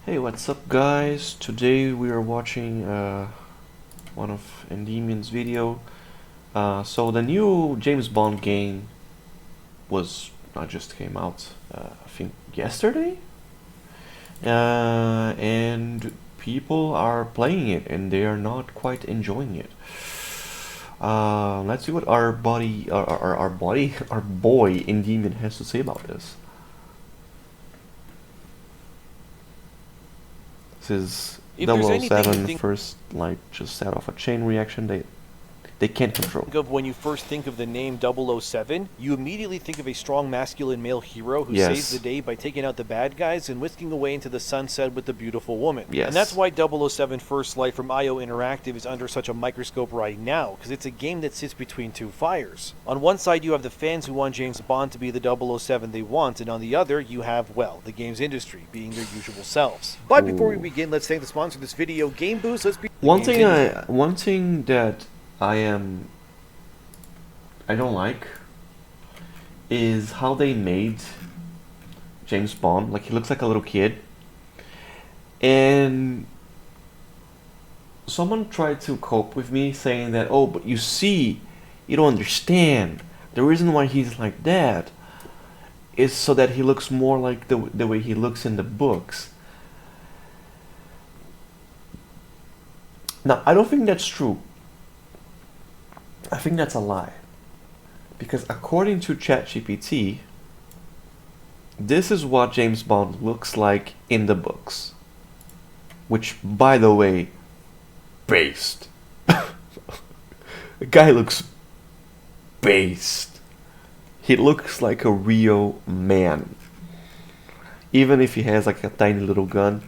Hey, what's up, guys? Today we are watching one of Endemian's video. So the new James Bond game was not just came out, I think yesterday, and people are playing it and they are not quite enjoying it. Let's see what our our boy Endymion has to say about this. This is If there's double O anything you Seven think first, like, just set off a chain reaction they can't control. of when you first think of the name 007, you immediately think of a strong masculine male hero who Yes. saves the day by taking out the bad guys and whisking away into the sunset with the beautiful woman. Yes. And that's why 007 First Light from IO Interactive is under such a microscope right now, because it's a game that sits between two fires. On one side, you have the fans who want James Bond to be the 007 they want, and on the other, you have, well, the games industry, being their usual selves. But before we Ooh. begin, let's thank the sponsor of this video, Game Boost. Let's be One thing that I don't like is how they made James Bond. Like, he looks like a little kid, and someone tried to cope with me saying that, oh, but you see, you don't understand. The reason why he's like that is so that he looks more like the way he looks in the books. Now, I don't think that's true. I think that's a lie. Because according to ChatGPT, this is what James Bond looks like in the books. Which, by the way, based. The guy looks based. He looks like a real man. Even if he has like a tiny little gun,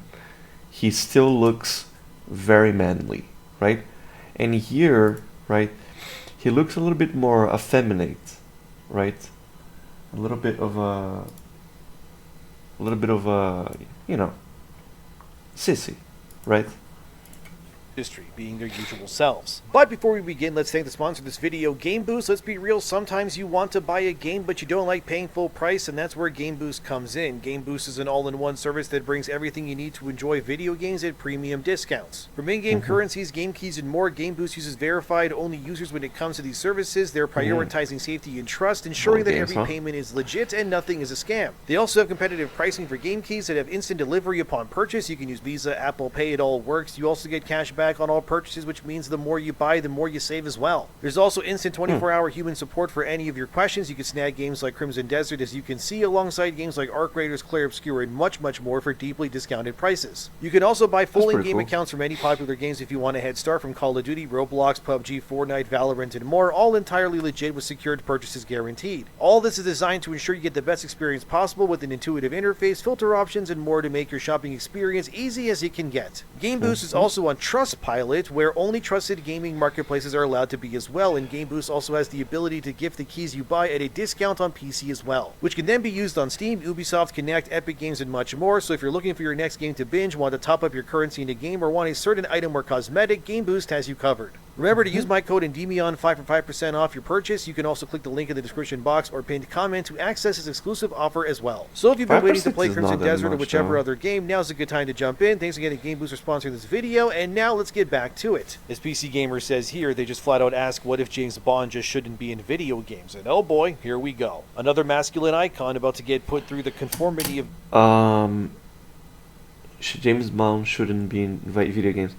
he still looks very manly, right? And here, right, he looks a little bit more effeminate, right? A little bit of a, you know, sissy, right? industry, being their usual selves. But before we begin, let's thank the sponsor of this video, Game Boost. Let's be real, sometimes you want to buy a game, but you don't like paying full price, and that's where Game Boost comes in. Game Boost is an all-in-one service that brings everything you need to enjoy video games at premium discounts. From in-game currencies, game keys, and more, Game Boost uses verified only users when it comes to these services. They're prioritizing safety and trust, ensuring that every payment is legit and nothing is a scam. They also have competitive pricing for game keys that have instant delivery upon purchase. You can use Visa, Apple Pay, it all works. You also get cash back on all purchases, which means the more you buy, the more you save as well. There's also instant 24-hour human support for any of your questions. You can snag games like Crimson Desert, as you can see, alongside games like Arc Raiders, Clair Obscur, and much, much more for deeply discounted prices. You can also buy full in-game accounts from any popular games if you want a head start, from Call of Duty, Roblox, PUBG, Fortnite, Valorant, and more, all entirely legit with secured purchases guaranteed. All this is designed to ensure you get the best experience possible with an intuitive interface, filter options, and more to make your shopping experience easy as it can get. Game Boost is also on Trustpilot, where only trusted gaming marketplaces are allowed to be as well, and Game Boost also has the ability to gift the keys you buy at a discount on PC as well, which can then be used on Steam, Ubisoft, Connect, Epic Games, and much more. So if you're looking for your next game to binge, want to top up your currency in a game, or want a certain item or cosmetic, Game Boost has you covered. Remember to use my code ENDEMION5 for 5% off your purchase. You can also click the link in the description box or pinned comment to access this exclusive offer as well. So if you've been waiting to play Crimson Desert or whichever other game, now's a good time to jump in. Thanks again to Game Boost for sponsoring this video, and now let's get back to it. As PC Gamer says here, they just flat out ask, what if James Bond just shouldn't be in video games? And oh boy, here we go. Another masculine icon about to get put through the conformity of... James Bond shouldn't be in video games.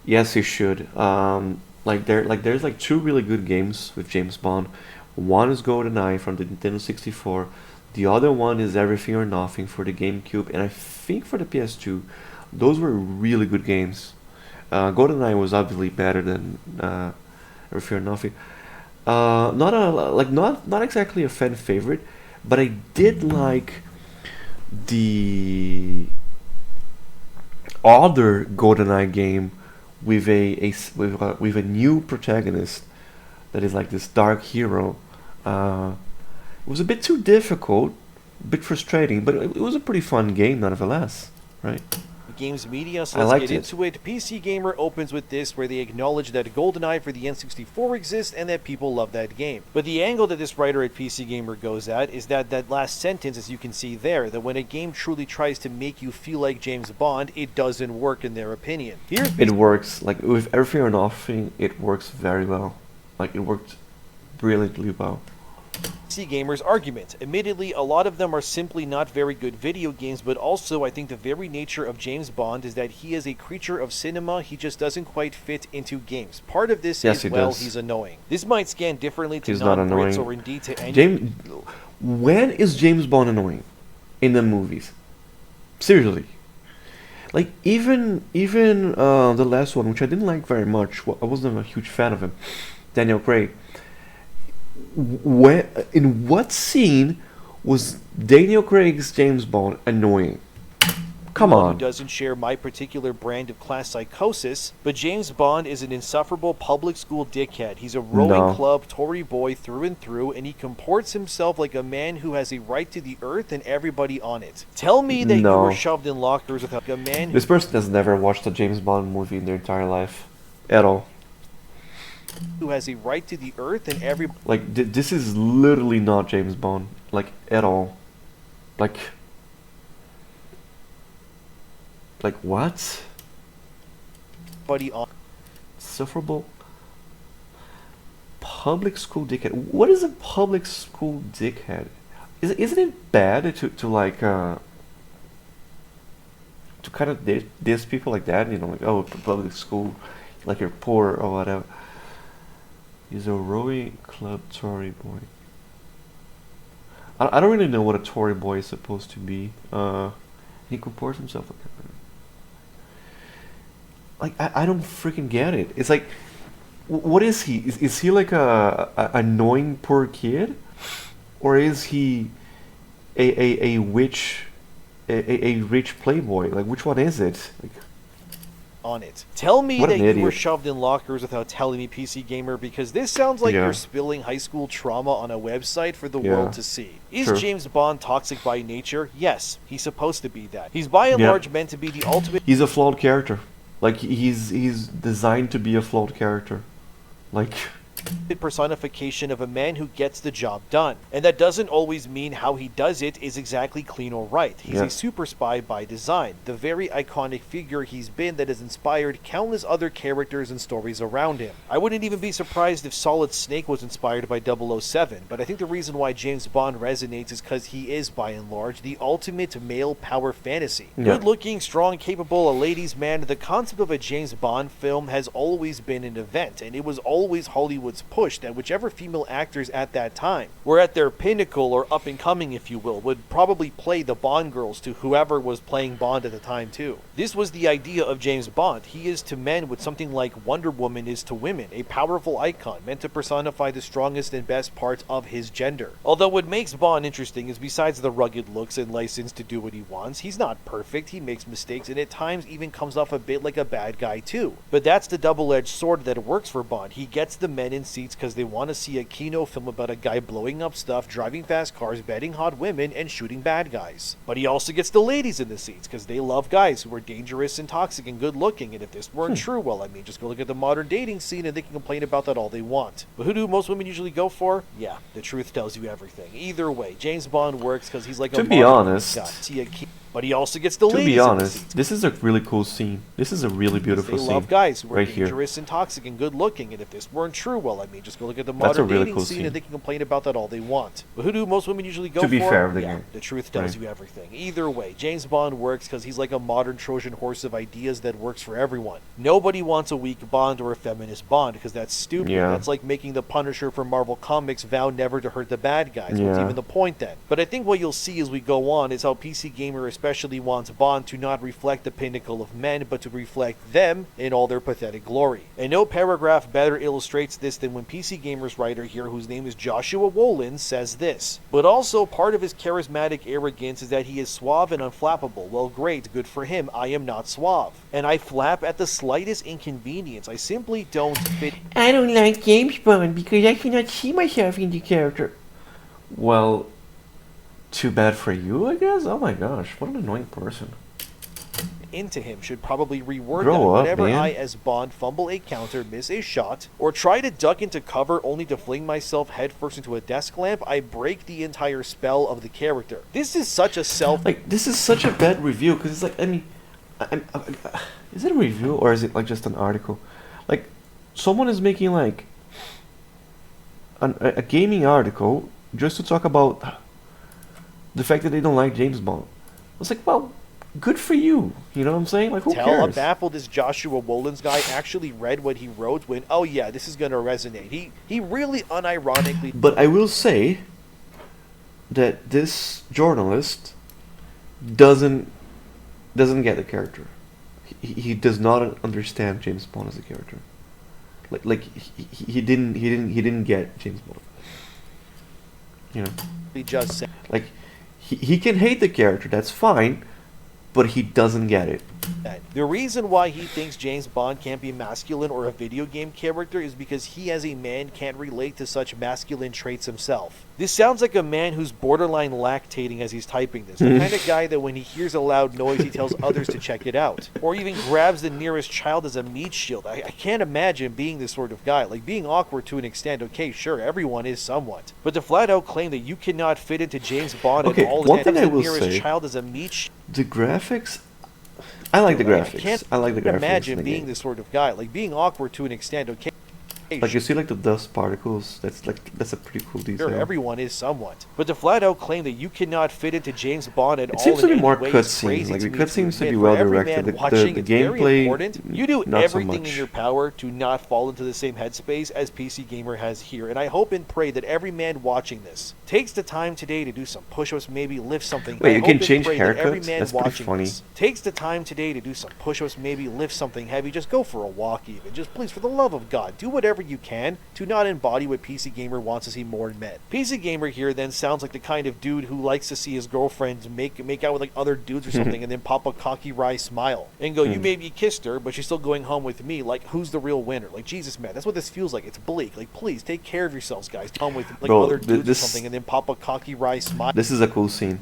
Yes, he should. There's like two really good games with James Bond. One is GoldenEye from the Nintendo 64. The other one is Everything or Nothing for the GameCube, and I think for the PS2. Those were really good games. GoldenEye was obviously better than Everything or Nothing. Not exactly a fan favorite, but I did like the other GoldenEye game with with a new protagonist that is like this dark hero. It was a bit too difficult, a bit frustrating, but it was a pretty fun game nonetheless, right? games media, so I let's liked get it. into it. PC Gamer opens with this, where they acknowledge that GoldenEye for the N64 exists and that people love that game. But the angle that this writer at PC Gamer goes at is that last sentence, as you can see there, that when a game truly tries to make you feel like James Bond, it doesn't work in their opinion. Here's It works, like, with everything or nothing, it works very well. Like, it worked brilliantly well. PC Gamer's argument. Admittedly, a lot of them are simply not very good video games, but also I think the very nature of James Bond is that he is a creature of cinema. He just doesn't quite fit into games. Part of this Yes, is, he well, does. he's annoying. This might scan differently to He's not non-Brits annoying. or indeed to any... When is James Bond annoying in the movies? Seriously. Like, even the last one, which I didn't like very much, I wasn't a huge fan of him, Daniel Craig. In what scene was Daniel Craig's James Bond annoying? Come Anyone on. who doesn't share my particular brand of class psychosis, but James Bond is an insufferable public school dickhead. He's a rowing No. club Tory boy through and through, and he comports himself like a man who has a right to the earth and everybody on it. Tell me that you No. were shoved in lockers with a man This person has never watched a James Bond movie in their entire life. At all. who has a right to the earth and every... Like, this is literally not James Bond. Like, at all. Like, what? Buddy on... Sufferable public school dickhead. What is a public school dickhead? Isn't it bad to like to kind of diss people like that? You know, like, oh, public school, like you're poor or whatever. He's a rowing club Tory boy. I don't really know what a Tory boy is supposed to be. He comports himself like I don't freaking get it. It's like, what is he? Is he like a annoying poor kid, or is he a witch, a rich playboy? Like, which one is it? Like, on it. Tell me What that an you were idiot. shoved in lockers without telling me, PC Gamer, because this sounds like Yeah. you're spilling high school trauma on a website for the Yeah. world to see. Is True. James Bond toxic by nature? Yes, he's supposed to be that. He's by and Yeah. large meant to be the ultimate he's a flawed character. Like, he's designed to be a flawed character. Like, personification of a man who gets the job done. And that doesn't always mean how he does it is exactly clean or right. He's Yeah. a super spy by design, the very iconic figure he's been that has inspired countless other characters and stories around him. I wouldn't even be surprised if Solid Snake was inspired by 007, but I think the reason why James Bond resonates is because he is, by and large, the ultimate male power fantasy. Yeah. Good-looking, strong, capable, a ladies' man, the concept of a James Bond film has always been an event, and it was always Hollywood's push that whichever female actors at that time were at their pinnacle or up and coming, if you will, would probably play the Bond girls to whoever was playing Bond at the time too. This was the idea of James Bond. He is to men what something like Wonder Woman is to women, a powerful icon meant to personify the strongest and best parts of his gender. Although what makes Bond interesting is besides the rugged looks and license to do what he wants, he's not perfect, he makes mistakes, and at times even comes off a bit like a bad guy too. But that's the double-edged sword that works for Bond. He gets the men in seats because they want to see a Kino film about a guy blowing up stuff, driving fast cars, betting hot women, and shooting bad guys. But he also gets the ladies in the seats because they love guys who are dangerous and toxic and good looking. And if this weren't true, well, I mean, just go look at the modern dating scene and they can complain about that all they want. But who do most women usually go for? Yeah, the truth tells you everything. Either way, James Bond works because he's like a To be modern honest- guy. See a but he also gets the to ladies be in the honest, seats. this is a really cool scene. This is a really beautiful They scene. love guys who are right here. dangerous and toxic and good looking, and if this weren't true, well, I mean, just go look at the That's a modern really dating cool scene scene. and they can complain about that all they want. But who do most women usually go To for? be fair, the Yeah, game. the truth tells Right. you everything. Either way, James Bond works because he's like a modern Trojan horse of ideas that works for everyone. Nobody wants a weak Bond or a feminist Bond because that's stupid. Yeah. That's like making the Punisher from Marvel Comics vow never to hurt the bad guys. What's Yeah. even the point then? But I think what you'll see as we go on is how PC Gamer especially wants Bond to not reflect the pinnacle of men, but to reflect them in all their pathetic glory. And no paragraph better illustrates this than when PC Gamer's writer here, whose name is Joshua Wolin, says this. But also, part of his charismatic arrogance is that he is suave and unflappable. Well, great, good for him. I am not suave. And I flap at the slightest inconvenience. I simply don't fit. I don't like James Bond because I cannot see myself in the character. Well, too bad for you, I guess. Oh my gosh, what an annoying person. into him should probably reword Grow that. up, Whenever man. I, as Bond, fumble a counter, miss a shot, or try to duck into cover only to fling myself headfirst into a desk lamp, I break the entire spell of the character. This is such a self... Like, this is such a bad review, because it's like, I mean, is it a review, or is it, like, just an article? Like, someone is making, like, a gaming article just to talk about the fact that they don't like James Bond. I was like, well, good for you. You know what I'm saying? Like, who Tell cares? a baffled this Joshua Wolins guy actually read what he wrote when, oh yeah, this is going to resonate. He really unironically... But I will say that this journalist doesn't get the character. He does not understand James Bond as a character. Like he didn't get James Bond. You know, just said like he can hate the character. That's fine, but he doesn't get it. that. The reason why he thinks James Bond can't be masculine or a video game character is because he as a man can't relate to such masculine traits himself. This sounds like a man who's borderline lactating as he's typing this. The kind of guy that when he hears a loud noise, he tells others to check it out. Or even grabs the nearest child as a meat shield. I can't imagine being this sort of guy. Like, being awkward to an extent, okay, sure, everyone is somewhat. But to flat out claim that you cannot fit into James Bond Okay, at all, one and thing I the will nearest say- child as a meat shield. The graphics, I like the graphics. Can't I like the graphics. in imagine the being game. this sort of guy. Like, being awkward to an extent, okay. Like, you see, like, the dust particles. That's a pretty cool detail. Sure, everyone is somewhat. But to flat out claim that you cannot fit into James Bond at It all seems to in be any more way is cutscenes. crazy Like, to the me cutscenes to be admit. well For every directed. man The watching, it's very gameplay, important. You do not so everything in much. your power to not fall into the same headspace as PC Gamer has here. And I hope and pray that every man watching this takes the time today to do some push-ups, maybe lift something. Wait, I you hope can and change pray that every haircuts? man That's pretty watching funny. this takes the time today to do some push-ups, maybe lift something heavy. Just go for a walk even. Just please, for the love of God, do whatever you can to not embody what PC Gamer wants to see more in men. PC Gamer here then sounds like the kind of dude who likes to see his girlfriends make out with like other dudes or something and then pop a cocky wry smile and go, you maybe kissed her, but she's still going home with me. Like, who's the real winner? Like, Jesus, man, that's what this feels like. It's bleak. Like, please take care of yourselves, guys. Home with like Bro, other dudes this- or something and then pop a cocky wry smile. This is a cool scene.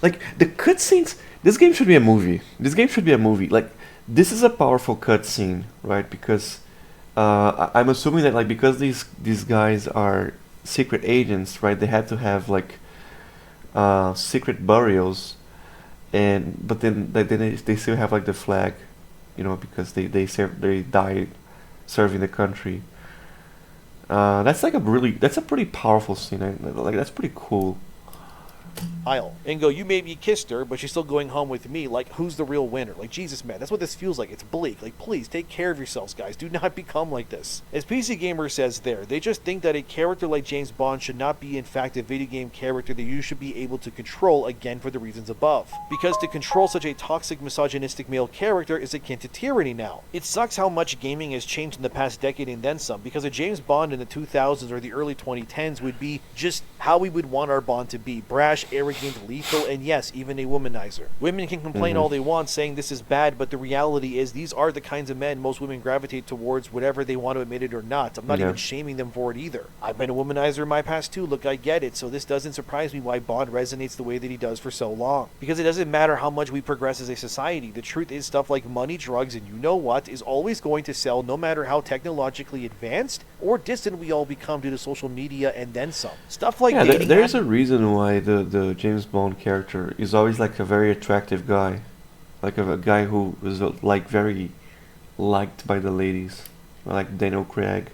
Like, the cutscenes. This game should be a movie. This game should be a movie. Like, this is a powerful cutscene, right? Because I'm assuming that, like, because these guys are secret agents, right? They had to have like secret burials, but then they still have like the flag, you know, because they died serving the country. That's a pretty powerful scene. Like, that's pretty cool. Aisle and go, you maybe kissed her, but she's still going home with me. Like, who's the real winner? Like, Jesus, man, that's what this feels like. It's bleak. Like, please take care of yourselves, guys. Do not become like this. As PC Gamer says there, they just think that a character like James Bond should not be in fact a video game character that you should be able to control, again for the reasons above. Because to control such a toxic, misogynistic male character is akin to tyranny now. It sucks how much gaming has changed in the past decade and then some, because a James Bond in the 2000s or the early 2010s would be just how we would want our Bond to be. Brash, arrogant, lethal, and yes, even a womanizer. Women can complain all they want, saying this is bad, but the reality is these are the kinds of men most women gravitate towards, whatever they want to admit it or not. I'm not Yeah. even shaming them for it either. I've been a womanizer in my past too. Look, I get it. So this doesn't surprise me why Bond resonates the way that he does for so long. Because it doesn't matter how much we progress as a society. The truth is stuff like money, drugs, and you know what is always going to sell, no matter how technologically advanced or distant we all become due to social media and then some. Stuff like Yeah, dating there's apps- a reason why the James Bond character is always like a very attractive guy, like a guy who is like very liked by the ladies, like Daniel Craig,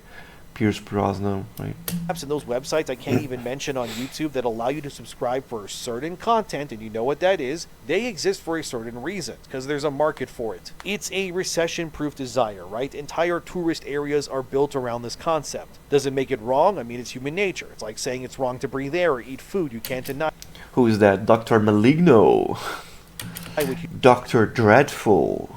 Pierce Brosnan, right? apps and those websites I can't even mention on YouTube that allow you to subscribe for certain content, and you know what that is. They exist for a certain reason, because there's a market for it. It's a recession-proof desire, right? Entire tourist areas are built around this concept. Does it make it wrong? I mean, it's human nature. It's like saying it's wrong to breathe air or eat food. You can't deny Who is that? Dr. Maligno, what Dr. Dreadful.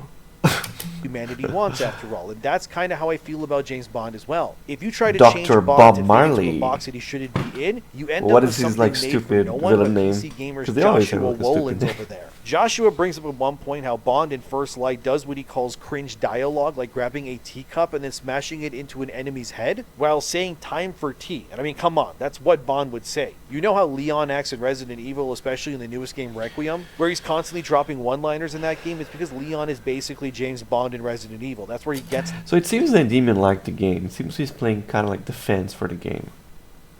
humanity wants, after all. And that's kind of how I feel about James Bond as well. If you try to Dr. change Bond Bob to fit into Marley. a box that he shouldn't be in, you end What up with is his, something like, made stupid for no one villain but name? PC Gamer's 'Cause they always have, Joshua like, a stupid Wolins name. over there. Joshua brings up at one point how Bond in First Light does what he calls cringe dialogue, like grabbing a teacup and then smashing it into an enemy's head while saying time for tea. And I mean, come on, that's what Bond would say. You know how Leon acts in Resident Evil, especially in the newest game Requiem, where he's constantly dropping one-liners in that game? It's because Leon is basically James Bond in Resident Evil. That's where he gets So it seems that Demon liked the game. It seems he's playing kind of like the fans for the game.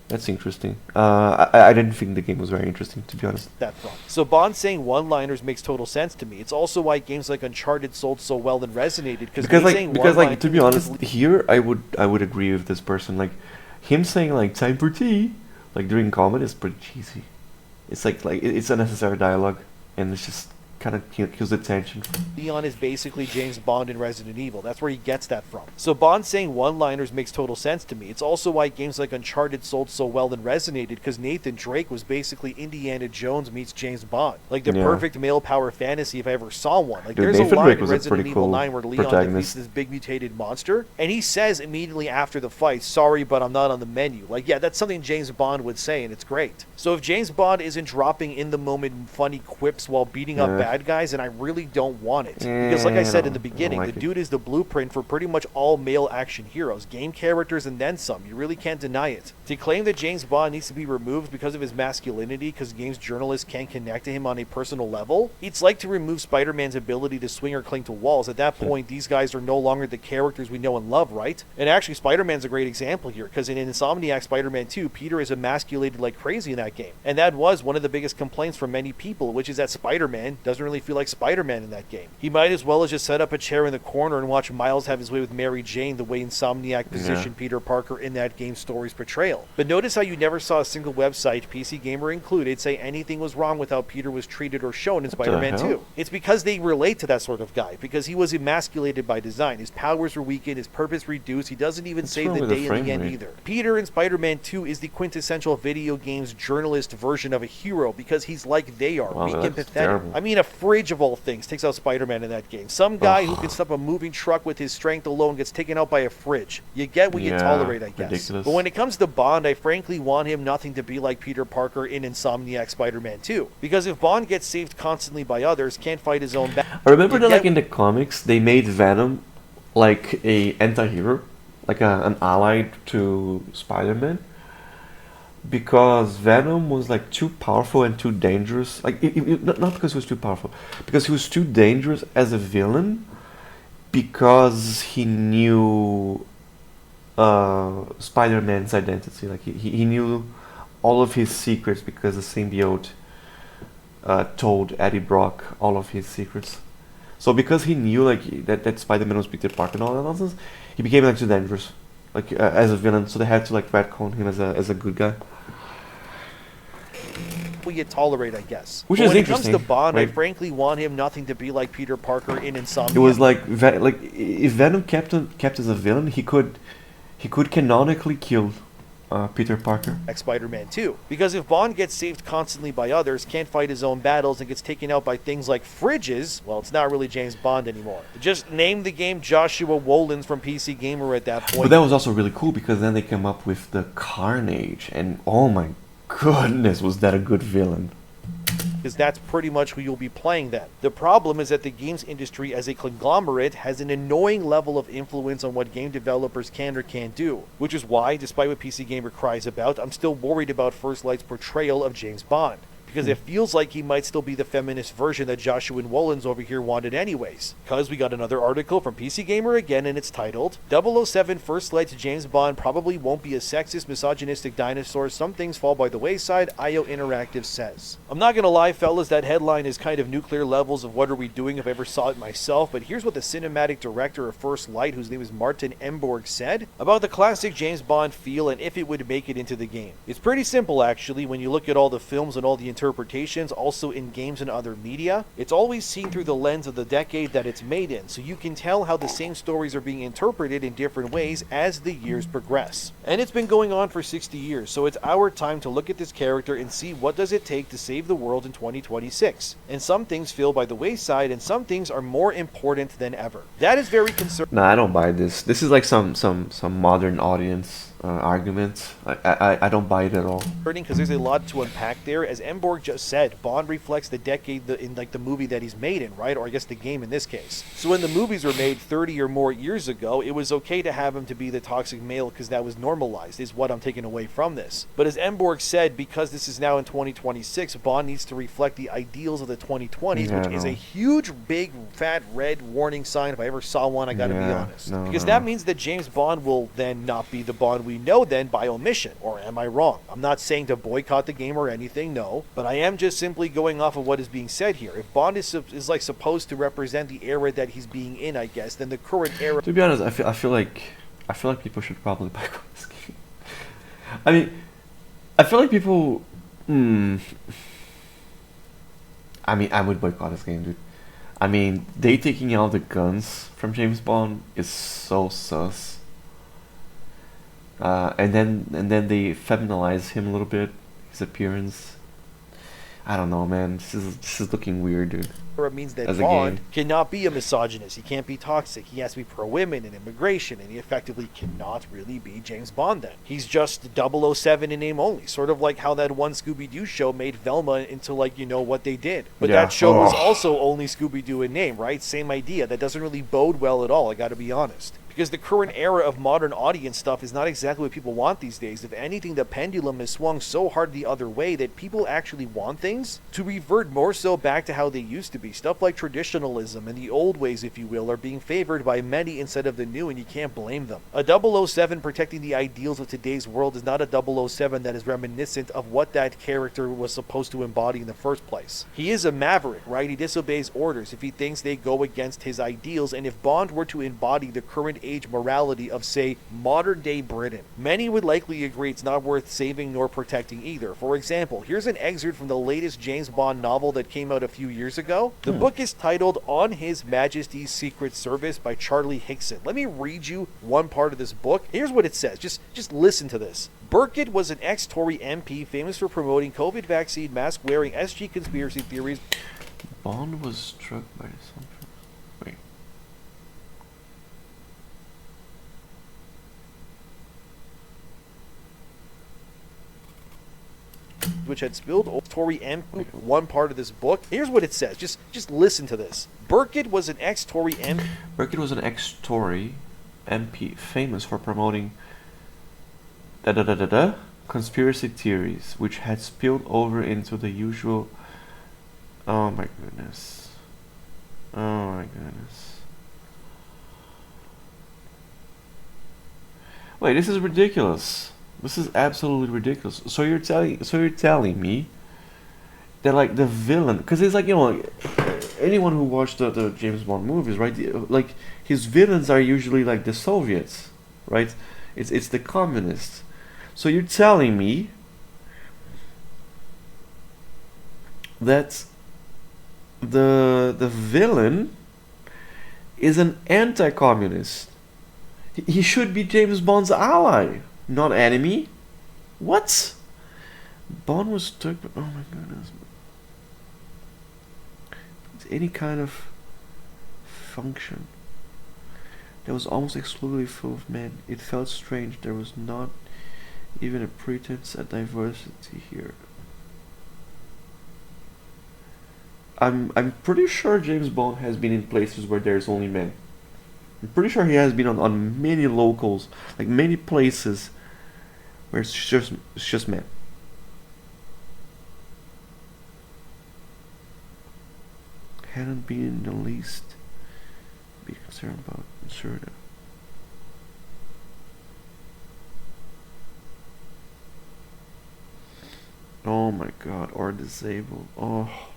That's interesting. I didn't think the game was very interesting, to be honest. that from. So Bond saying one-liners makes total sense to me. It's also why games like Uncharted sold so well and resonated, Because like to be honest, because here I would agree with this person. Like him saying like time for tea, like during combat is pretty cheesy. It's like it's unnecessary dialogue, and it's just kind of kills the tension. Leon is basically James Bond in Resident Evil. That's where he gets that from. So Bond saying one-liners makes total sense to me. It's also why games like Uncharted sold so well and resonated, because Nathan Drake was basically Indiana Jones meets James Bond. Like the Yeah. perfect male power fantasy if I ever saw one. Like Dude, there's Nathan a line Drake in was a Resident pretty Evil cool 9 where Leon defeats protagonist. this big mutated monster, and he says immediately after the fight, "Sorry, but I'm not on the menu." Like, yeah, that's something James Bond would say, and it's great. So if James Bond isn't dropping in the moment funny quips while beating up Yeah. bad guys, and I really don't want it. Because like I said in the beginning, like the it. dude is the blueprint for pretty much all male action heroes, game characters, and then some. You really can't deny it. To claim that James Bond needs to be removed because of his masculinity, because games journalists can't connect to him on a personal level, it's like to remove Spider-Man's ability to swing or cling to walls. At that point, these guys are no longer the characters we know and love, right? And actually, Spider-Man's a great example here, because in Insomniac Spider-Man 2, Peter is emasculated like crazy in that game. And that was one of the biggest complaints from many people, which is that Spider-Man doesn't really feel like Spider-Man in that game. He might as well have just set up a chair in the corner and watch Miles have his way with Mary Jane, the way Insomniac positioned Peter Parker in that game's story's portrayal. But notice how you never saw a single website, PC Gamer included, say anything was wrong with how Peter was treated or shown in Spider-Man hell? 2. It's because they relate to that sort of guy, because he was emasculated by design. His powers were weakened, his purpose reduced, he doesn't even What's save wrong the with the day in frame the end rate? either. Peter in Spider-Man 2 is the quintessential video games journalist version of a hero, because he's like they are, Wow, weak and that's pathetic. terrible. I mean, a fridge of all things takes out Spider-Man in that game. Some guy who can stop a moving truck with his strength alone gets taken out by a fridge. You get what you Yeah, tolerate, I guess. ridiculous. But when it comes to Bond, I frankly want him nothing to be like Peter Parker in Insomniac Spider-Man 2. Because if Bond gets saved constantly by others, can't fight his own battle. I remember that like in the comics they made Venom like a anti-hero, like an ally to Spider-Man, because Venom was like too powerful and too dangerous. Like not because he was too powerful, because he was too dangerous as a villain, because he knew Spider-Man's identity. Like he knew all of his secrets, because the symbiote told Eddie Brock all of his secrets. So because he knew like that Spider-Man was Peter Parker and all that nonsense, he became like too dangerous, like as a villain. So they had to like retcon him as a good guy. What you tolerate, I guess. Which But is when interesting, it comes to Bond, I right? frankly want him nothing to be like Peter Parker in Insomniac. It was like if Venom kept as a villain, he could canonically kill Peter Parker. Spider-Man 2. Because if Bond gets saved constantly by others, can't fight his own battles, and gets taken out by things like fridges, well, it's not really James Bond anymore. Just name the game Joshua Wolins from PC Gamer at that point. But that was also really cool, because then they came up with the Carnage, and oh my goodness, was that a good villain? because that's pretty much who you'll be playing then. The problem is that the games industry as a conglomerate has an annoying level of influence on what game developers can or can't do, which is why, despite what PC Gamer cries about, I'm still worried about First Light's portrayal of James Bond, because it feels like he might still be the feminist version that Joshua Wolins over here wanted anyways. Because we got another article from PC Gamer again, and it's titled, 007 First Light to James Bond probably won't be a sexist, misogynistic dinosaur. Some things fall by the wayside, IO Interactive says. I'm not gonna lie, fellas, that headline is kind of nuclear levels of what are we doing if I ever saw it myself, but here's what the cinematic director of First Light, whose name is Martin Emborg, said about the classic James Bond feel and if it would make it into the game. It's pretty simple, actually, when you look at all the films and all the interpretations also in games and other media, it's always seen through the lens of the decade that it's made in, so you can tell how the same stories are being interpreted in different ways as the years progress. And it's been going on for 60 years, so it's our time to look at this character and see what does it take to save the world in 2026. And some things feel by the wayside, and some things are more important than ever. That is very concerning. Nah, I don't buy this. This is like some modern audience argument. I don't buy it at all. Because there's a lot to unpack there. As Emborg just said, Bond reflects the decade in like the movie that he's made in, right? Or I guess the game in this case. So when the movies were made 30 or more years ago, it was okay to have him to be the toxic male because that was normalized, is what I'm taking away from this. But as Emborg said, because this is now in 2026, Bond needs to reflect the ideals of the 2020s, which is a huge, big, fat, red warning sign. If I ever saw one, I gotta be honest. Because that means that James Bond will then not be the Bond we know then by omission. Or am I wrong? I'm not saying to boycott the game or anything, no. But I am just simply going off of what is being said here. If Bond is like supposed to represent the era that he's being in, I guess, then the current era... To be honest, I feel like people should probably boycott this game. I mean, I feel like people... I mean, I would boycott this game, dude. I mean, they taking out the guns from James Bond is so sus. And then they femininize him a little bit, his appearance. I don't know, man. This is looking weird, dude. It means that Bond cannot be a misogynist. He can't be toxic. He has to be pro-women and immigration, and he effectively cannot really be James Bond then. He's just 007 in name only, sort of like how that one Scooby-Doo show made Velma into, like, you know, what they did. But that show was also only Scooby-Doo in name, right? Same idea. That doesn't really bode well at all, I gotta be honest. Because the current era of modern audience stuff is not exactly what people want these days. If anything, the pendulum has swung so hard the other way that people actually want things to revert more so back to how they used to be. Stuff like traditionalism and the old ways, if you will, are being favored by many instead of the new, and you can't blame them. A 007 protecting the ideals of today's world is not a 007 that is reminiscent of what that character was supposed to embody in the first place. He is a maverick, right? He disobeys orders if he thinks they go against his ideals, and if Bond were to embody the current age morality of, say, modern day Britain, many would likely agree it's not worth saving nor protecting either. For example, here's an excerpt from the latest James Bond novel that came out a few years ago. The book is titled On His Majesty's Secret Service by Charlie Hickson. Let me read you one part of this book. Here's what it says. Just listen to this. Burkitt was an ex-Tory MP famous for promoting COVID vaccine, mask-wearing, SG conspiracy theories. Bond was struck by something. Wait. Which had spilled over Tory MP. One part of this book. Here's what it says. Just listen to this. Burkitt was an ex-Tory MP. Burkitt was an ex-Tory MP famous for promoting conspiracy theories, which had spilled over into the usual. Oh my goodness. Oh my goodness. Wait, this is ridiculous. This is absolutely ridiculous. So you're telling me that, like, the villain, because it's like, you know, anyone who watched the James Bond movies, right? Like, his villains are usually like the Soviets, right? It's the communists. So you're telling me that the villain is an anti-communist. He should be James Bond's ally, not enemy. What? Bond was stuck. Oh my goodness. Any kind of function that was almost exclusively full of men. It felt strange. There was not even a pretense at diversity here. I'm pretty sure James Bond has been in places where there's only men. I'm pretty sure he has been on many locals, like many places where it's just men. Hadn't been in the least be concerned about Serta. Oh my god, or disabled. Oh.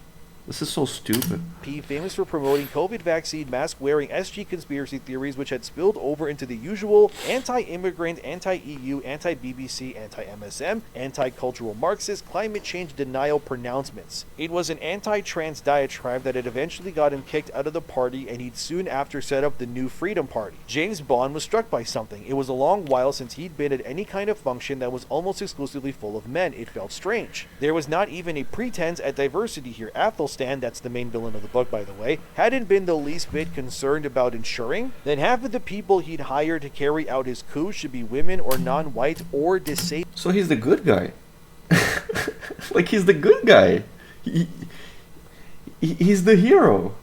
This is so stupid. famous for promoting COVID vaccine mask-wearing SG conspiracy theories which had spilled over into the usual anti-immigrant, anti-EU, anti-BBC, anti-MSM, anti-cultural Marxist, climate change denial pronouncements. It was an anti-trans diatribe that had eventually got him kicked out of the party, and he'd soon after set up the New Freedom Party. James Bond was struck by something. It was a long while since he'd been at any kind of function that was almost exclusively full of men. It felt strange. There was not even a pretense at diversity here. Athelstan, that's the main villain of the book by the way, hadn't been the least bit concerned about ensuring that half of the people he'd hired to carry out his coup should be women or non-white or disabled. So he's the good guy. Like, he's the good guy. He's the hero.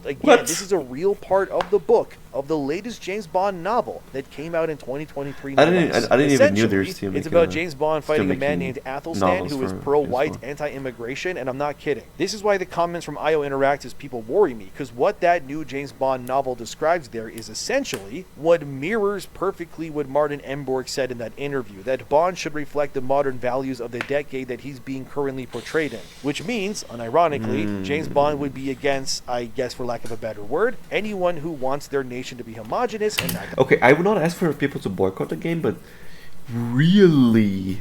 Again, What? this is a real part of the book of the latest James Bond novel that came out in 2023. I didn't even knew they were Essentially, still it's making about a- James Bond still fighting a man making named Athelstan novels who is for pro-white, James Bond. anti-immigration, and I'm not kidding. This is why the comments from IO Interactive's people worry me, because what that new James Bond novel describes there is essentially what mirrors perfectly what Martin Emborg said in that interview, that Bond should reflect the modern values of the decade that he's being currently portrayed in, which means, unironically, James Bond would be against, I guess for lack of a better word, anyone who wants their nation to be homogenous and not. Okay, I would not ask for people to boycott the game, but really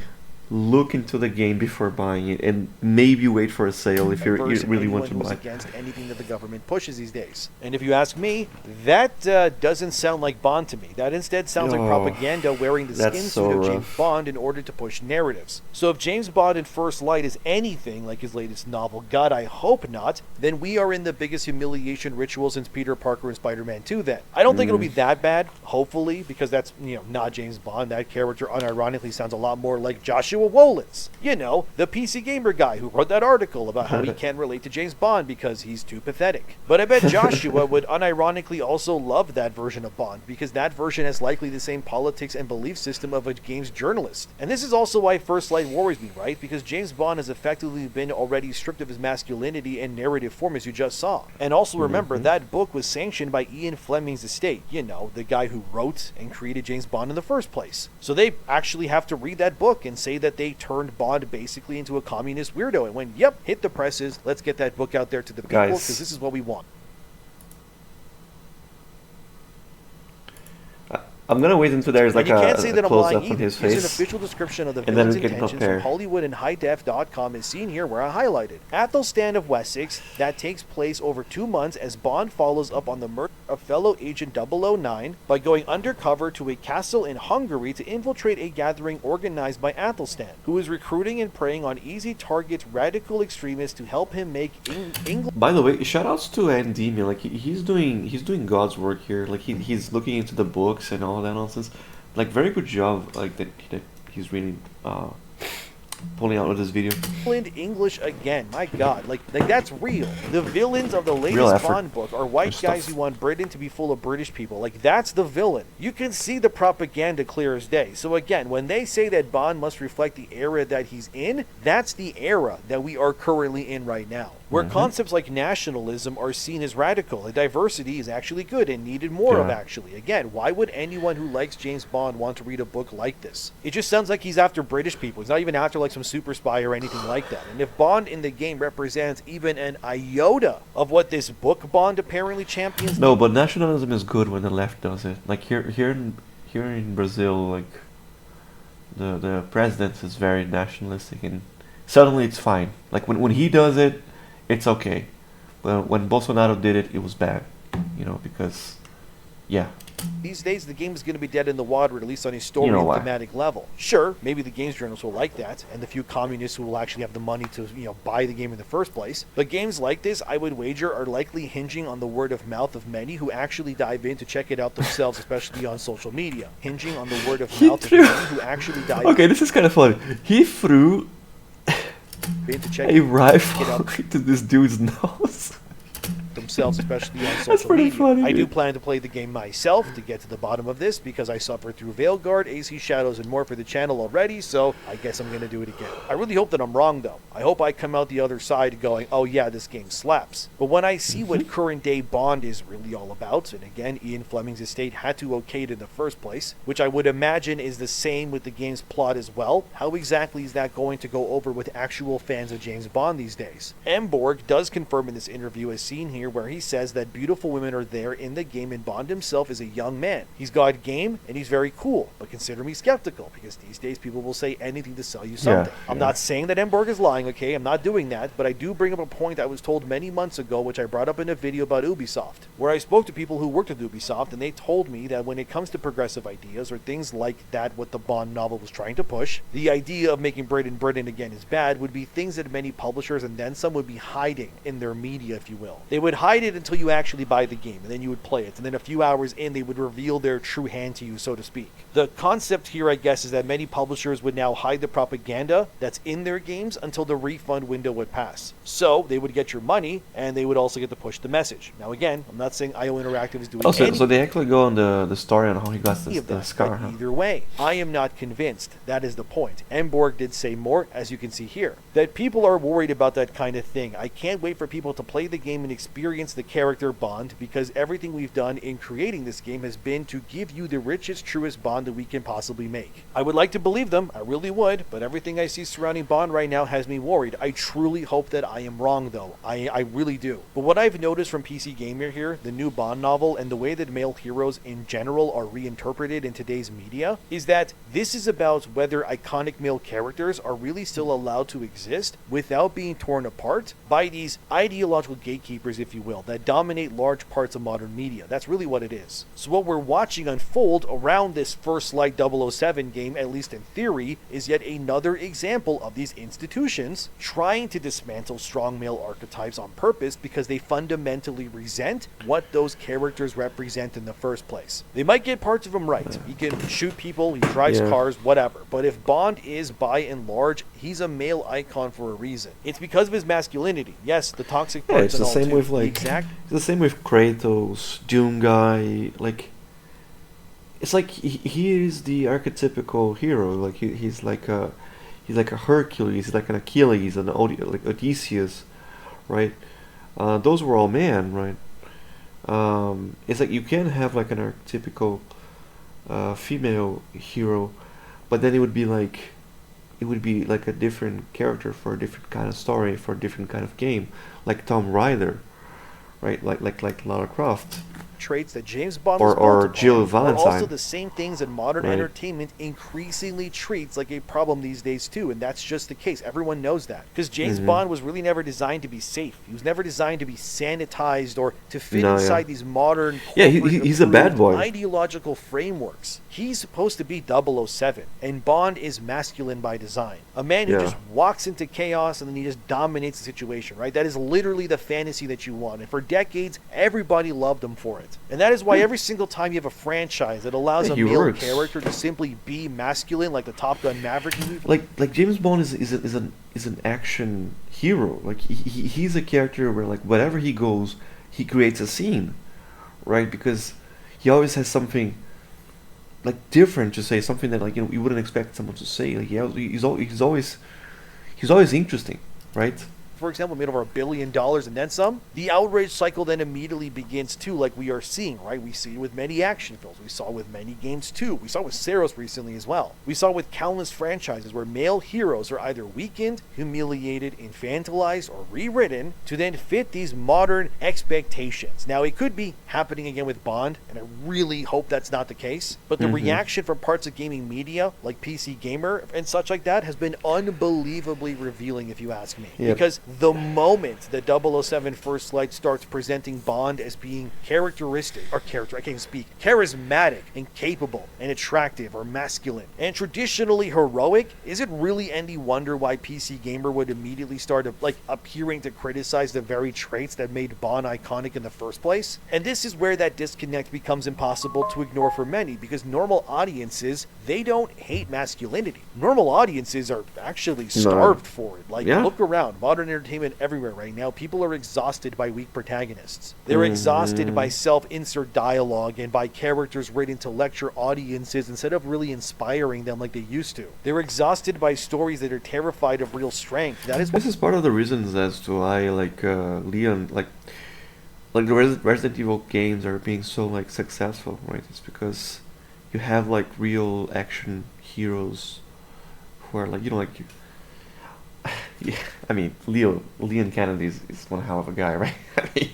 look into the game before buying it, and maybe wait for a sale if you Versus really want to anyone who's buy. against anything that the government pushes these days. And if you ask me, that doesn't sound like Bond to me. That instead sounds like Oh, propaganda wearing the that's skin so suit of James rough. Bond in order to push narratives. So if James Bond in First Light is anything like his latest novel, God, I hope not, then we are in the biggest humiliation ritual since Peter Parker in Spider-Man 2 then. I don't think it'll be that bad, hopefully, because that's, not James Bond. That character unironically sounds a lot more like Joshua Wolins. The PC Gamer guy who wrote that article about how he can't relate to James Bond because he's too pathetic. But I bet Joshua would unironically also love that version of Bond, because that version has likely the same politics and belief system of a games journalist. And this is also why First Light worries me, right? Because James Bond has effectively been already stripped of his masculinity and narrative form, as you just saw. And also remember, that book was sanctioned by Ian Fleming's estate, the guy who wrote and created James Bond in the first place. So they actually have to read that book and say that they turned Bond basically into a communist weirdo and went, yep, hit the presses, let's get that book out there to the people, Guys. because this is what we want. I'm gonna wait until there's like And you can't say a that I'm close lying up on either. his Here's an face. official description of the And then villain's we can intentions compare. from Hollywood and HighDef.com is seen here where I highlighted. Athelstan of Wessex, that takes place over 2 months as Bond follows up on the murder of fellow agent 009 by going undercover to a castle in Hungary to infiltrate a gathering organized by Athelstan, who is recruiting and preying on easy targets radical extremists to help him make England. By the way, shoutouts to Andemia. Like he's doing God's work here. Like he's looking into the books and all that nonsense. Like, very good job. Like that he's really pulling out with this video. English again. My God, like that's real. The villains of the Real latest effort. Bond book are white Good guys stuff. who want Britain to be full of British people. Like that's the villain. You can see the propaganda clear as day. So again, when they say that Bond must reflect the era that he's in, that's the era that we are currently in right now, where concepts like nationalism are seen as radical and diversity is actually good and needed more of. Yeah. Actually, again, why would anyone who likes James Bond want to read a book like this? It just sounds like he's after British people. He's not even after like some super spy or anything like that. And if Bond in the game represents even an iota of what this book Bond apparently champions, No, but nationalism is good when the left does it. Like here in Brazil, like the president is very nationalistic, and suddenly it's fine. Like when he does it, it's okay. But when Bolsonaro did it, it was bad. Because yeah. these days the game is going to be dead in the water, at least on a story You know and why. thematic level. Sure, maybe the games journalists will like that, and the few communists who will actually have the money to buy the game in the first place. But games like this, I would wager, are likely hinging on the word of mouth of many who actually dive in to check it out themselves, especially on social media. Hinging on the word of He mouth of threw- many who actually dive Okay, this is kind of funny. He threw in to check a it rifle out into this dude's nose. themselves. themselves, especially on That's social pretty media. funny, I do dude. plan to play the game myself to get to the bottom of this because I suffered through Veilguard, AC Shadows, and more for the channel already, so I guess I'm going to do it again. I really hope that I'm wrong, though. I hope I come out the other side going, oh yeah, this game slaps. But when I see what current day Bond is really all about, and again, Ian Fleming's estate had to okay it in the first place, which I would imagine is the same with the game's plot as well, how exactly is that going to go over with actual fans of James Bond these days? Emborg does confirm in this interview as seen here where he says that beautiful women are there in the game and Bond himself is a young man. He's got game and he's very cool, but consider me skeptical because these days people will say anything to sell you something. I'm not saying that Emborg is lying, okay? I'm not doing that, but I do bring up a point I was told many months ago, which I brought up in a video about Ubisoft, where I spoke to people who worked at Ubisoft and they told me that when it comes to progressive ideas or things like that what the Bond novel was trying to push, the idea of making Britain again is bad would be things that many publishers and then some would be hiding in their media, if you will. They would hide it until you actually buy the game and then you would play it, and then a few hours in they would reveal their true hand to you, so to speak. The concept here, I guess, is that many publishers would now hide the propaganda that's in their games until the refund window would pass. So they would get your money and they would also get to push the message. Now again, I'm not saying IO Interactive is doing anything. So they actually go on the story on how he got the scar, huh? Either way, I am not convinced. That is the point. Emborg did say more, as you can see here, that people are worried about that kind of thing. I can't wait for people to play the game and experience the character Bond because everything we've done in creating this game has been to give you the richest, truest Bond that we can possibly make. I would like to believe them, I really would, but everything I see surrounding Bond right now has me worried. I truly hope that I am wrong though. I really do. But what I've noticed from PC Gamer here, the new Bond novel, and the way that male heroes in general are reinterpreted in today's media, is that this is about whether iconic male characters are really still allowed to exist without being torn apart by these ideological gatekeepers, if you will, that dominate large parts of modern media. That's really what it is. So what we're watching unfold around this First Light 007 game, at least in theory, is yet another example of these institutions trying to dismantle strong male archetypes on purpose because they fundamentally resent what those characters represent in the first place. They might get parts of them right. He can shoot people, he drives cars, whatever. But if Bond is, by and large, he's a male icon for a reason. It's because of his masculinity. Yes, the toxic parts it's and the all same too. with It's it's the same with Kratos, Doom guy, like it's like he is the archetypical hero. Like he's like a Hercules, he's like an Achilles, like Odysseus, right? Those were all men, right? It's like you can have like an archetypical female hero, but then it would be like a different character for a different kind of story, for a different kind of game, like Tomb Raider, right? Like Lara Croft. Traits that James Bond or was built Jill upon are also Valentine. the same things that modern Right. entertainment increasingly treats like a problem these days too, and that's just the case. Everyone knows that because James Bond was really never designed to be safe. He was never designed to be sanitized or to fit inside these modern he's a bad boy. ideological frameworks. He's supposed to be 007, and Bond is masculine by design. A man who just walks into chaos and then he just dominates the situation, right? That is literally the fantasy that you want. And for decades, everybody loved him for it. And that is why every single time you have a franchise that allows a male character to simply be masculine, like the Top Gun Maverick movie. Like James Bond is an action hero. Like he's a character where like wherever he goes, he creates a scene, right? Because he always has something like different to say, something that like you wouldn't expect someone to say. Like he's always interesting, right? For example, made over $1 billion and then some. The outrage cycle then immediately begins too, like we are seeing, right? We see it with many action films. We saw it with many games too. We saw it with Saros recently as well. We saw it with countless franchises where male heroes are either weakened, humiliated, infantilized, or rewritten to then fit these modern expectations. Now, it could be happening again with Bond, and I really hope that's not the case. But the reaction from parts of gaming media, like PC Gamer and such like that, has been unbelievably revealing, if you ask me. Yep. Because the moment that 007 First Light starts presenting Bond as being charismatic and capable and attractive or masculine and traditionally heroic, is it really any wonder why PC Gamer would immediately start appearing to criticize the very traits that made Bond iconic in the first place? And this is where that disconnect becomes impossible to ignore for many, because normal audiences, they don't hate masculinity. Normal audiences are actually starved for it. Look around. Modern entertainment everywhere right now, people are exhausted by weak protagonists. They're exhausted by self-insert dialogue and by characters written to lecture audiences instead of really inspiring them like they used to. They're exhausted by stories that are terrified of real strength. That is This is part of the reasons as to why Leon like the Resident Evil games are being so like successful, right? It's because you have like real action heroes who are like yeah, I mean Leon Kennedy is one hell of a guy, right? I mean,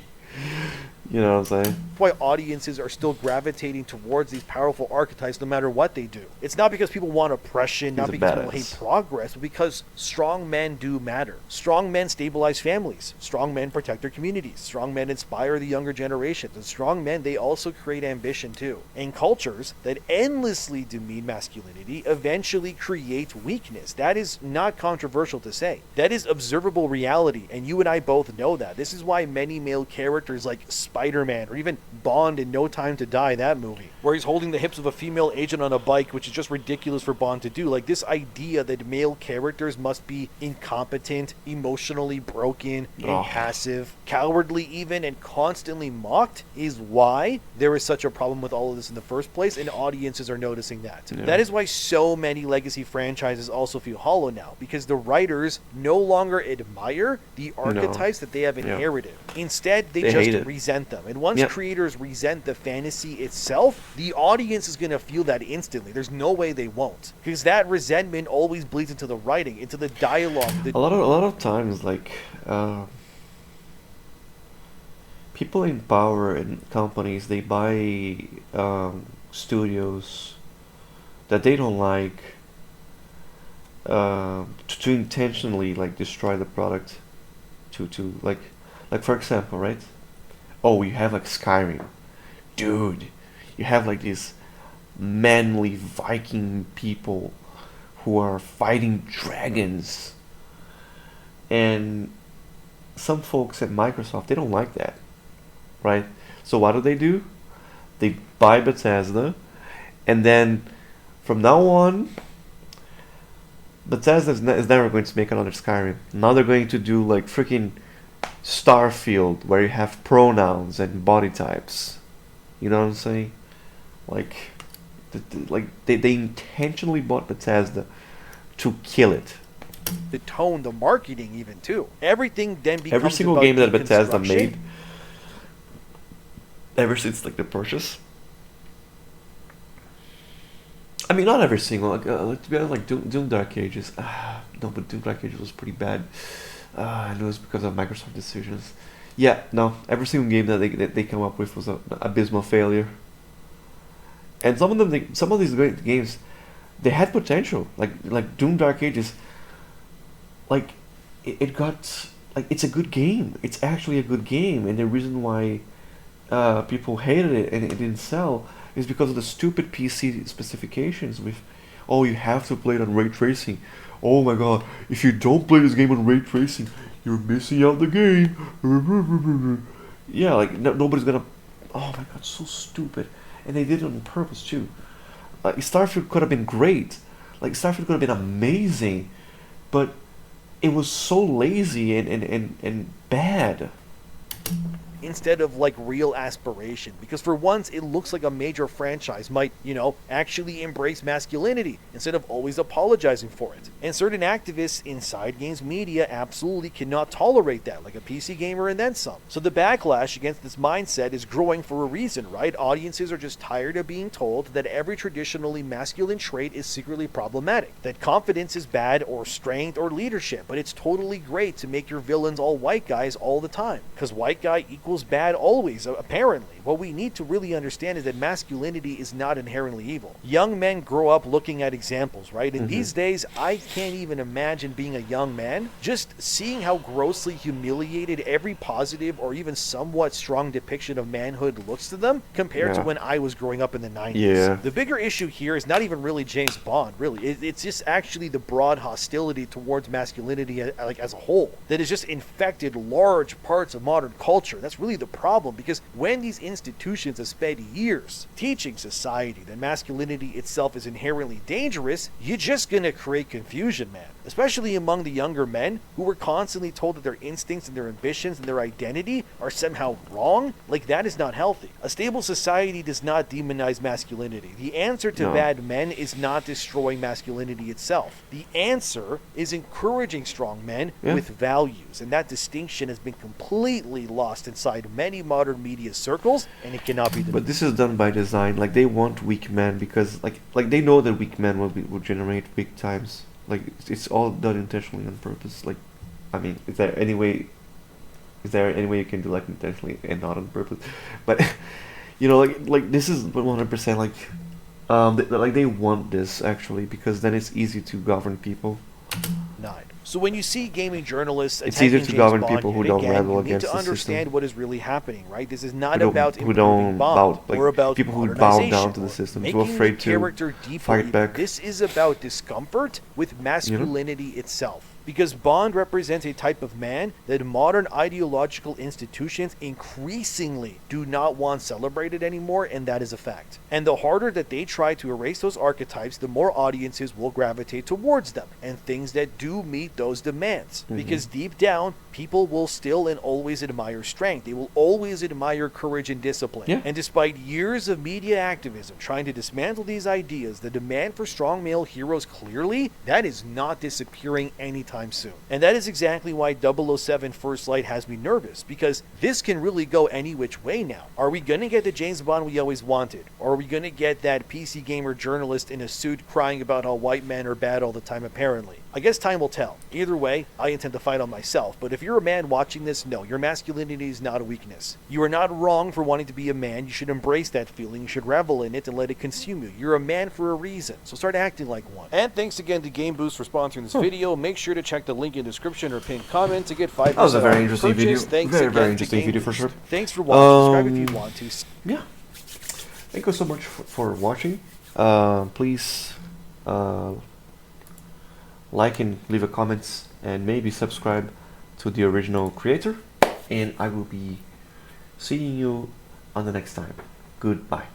you know what I'm saying? why audiences are still gravitating towards these powerful archetypes no matter what they do. It's not because people want oppression, not He's a because people badass. hate progress, but because strong men do matter. Strong men stabilize families. Strong men protect their communities. Strong men inspire the younger generations. And strong men, they also create ambition too. And cultures that endlessly demean masculinity eventually create weakness. That is not controversial to say. That is observable reality, and you and I both know that. This is why many male characters like Spider-Man or even Bond in No Time to Die, that movie, where he's holding the hips of a female agent on a bike, which is just ridiculous for Bond to do. Like, this idea that male characters must be incompetent, emotionally broken, and passive, cowardly even, and constantly mocked is why there is such a problem with all of this in the first place, and audiences are noticing that. Yeah. That is why so many legacy franchises also feel hollow now, because the writers no longer admire the archetypes that they have inherited. Instead, they They just hate it. resent them. And once Yep. creators resent the fantasy itself, the audience is going to feel that instantly. There's no way they won't, because that resentment always bleeds into the writing, into the dialogue. A lot of times, like people in power and companies, they buy studios that they don't like to intentionally like destroy the product, to like for example, right? Oh, you have like Skyrim, dude. You have like these manly Viking people who are fighting dragons, and some folks at Microsoft, they don't like that, right? So what do? They buy Bethesda, and then from now on, Bethesda is never going to make another Skyrim. Now they're going to do like freaking Starfield, where you have pronouns and body types. You know what I'm saying? Like, they intentionally bought Bethesda to kill it. The tone, the marketing, even too. Everything then becomes Every single about game that Bethesda deconstruction. made, ever since like the purchase. I mean, not every single. Like, to be honest, like Doom Dark Ages. No, but Doom Dark Ages was pretty bad. I know it's because of Microsoft decisions. Yeah, no, every single game that they come up with was an abysmal failure. And some of them, some of these great games, they had potential. Like Doom Dark Ages. Like, it got like it's a good game. It's actually a good game, and the reason why people hated it and it didn't sell is because of the stupid PC specifications with, oh, you have to play it on ray tracing. Oh my god, if you don't play this game on ray tracing, you're missing out the game. Yeah, like nobody's gonna. Oh my god, so stupid. And they did it on purpose too. Like, Starfield could have been great. Like, Starfield could have been amazing, but it was so lazy and bad. Instead of like real aspiration, because for once it looks like a major franchise might, actually embrace masculinity instead of always apologizing for it. And certain activists inside games media absolutely cannot tolerate that, like a PC gamer and then some. So the backlash against this mindset is growing for a reason, right? Audiences are just tired of being told that every traditionally masculine trait is secretly problematic, that confidence is bad, or strength, or leadership, but it's totally great to make your villains all white guys all the time, because white guy equals bad always, apparently. What we need to really understand is that masculinity is not inherently evil. Young men grow up looking at examples, right? And these days, I can't even imagine being a young man, just seeing how grossly humiliated every positive or even somewhat strong depiction of manhood looks to them compared to Yeah. when I was growing up in the 90s. Yeah. The bigger issue here is not even really James Bond, really. It's just actually the broad hostility towards masculinity as a whole that has just infected large parts of modern culture. That's really the problem, because when these institutions have spent years teaching society that masculinity itself is inherently dangerous, you're just gonna create confusion, man. Especially among the younger men who were constantly told that their instincts and their ambitions and their identity are somehow wrong. Like, that is not healthy. A stable society does not demonize masculinity. The answer to No. bad men is not destroying masculinity itself. The answer is encouraging strong men Yeah. with values, and that distinction has been completely lost inside many modern media circles, and it cannot be denied. But this is done by design. Like they want weak men because like they know that weak men will generate weak times. Like it's all done intentionally on purpose. Like, I mean, is there any way you can do like intentionally and not on purpose? But you know, like this is 100% like like they want this actually because then it's easy to govern people. 9. So when you see gaming journalists It's attacking easier to James govern Bond people who yet don't again, rebel you need against to the understand system. what is really happening, right? This is not Who don't- about who improving don't Bond bow- like, or about people who bow modernization down to the or system, who are making afraid the to character deeply fight evil. back. This is about discomfort with masculinity itself. Because Bond represents a type of man that modern ideological institutions increasingly do not want celebrated anymore, and that is a fact. And the harder that they try to erase those archetypes, the more audiences will gravitate towards them and things that do meet those demands. Because deep down, people will still and always admire strength. They will always admire courage and discipline. Yeah. And despite years of media activism trying to dismantle these ideas, the demand for strong male heroes clearly, that is not disappearing anytime soon. And that is exactly why 007 First Light has me nervous, because this can really go any which way now. Are we going to get the James Bond we always wanted? Or are we going to get that PC gamer journalist in a suit crying about how white men are bad all the time, apparently? I guess time will tell. Either way, I intend to fight on myself, but if you're a man watching this, no, your masculinity is not a weakness. You are not wrong for wanting to be a man. You should embrace that feeling. You should revel in it and let it consume you. You're a man for a reason, so start acting like one. And thanks again to Game Boost for sponsoring this video. Make sure to check the link in the description or pinned comment to get 5% That was a very off your interesting purchase. video. Thanks Very, again very to interesting Game video for Boost. sure. Thanks for watching. Subscribe if you want to. Yeah. Thank you so much for watching. Please like and leave a comments and maybe subscribe to the original creator. And I will be seeing you on the next time. Goodbye.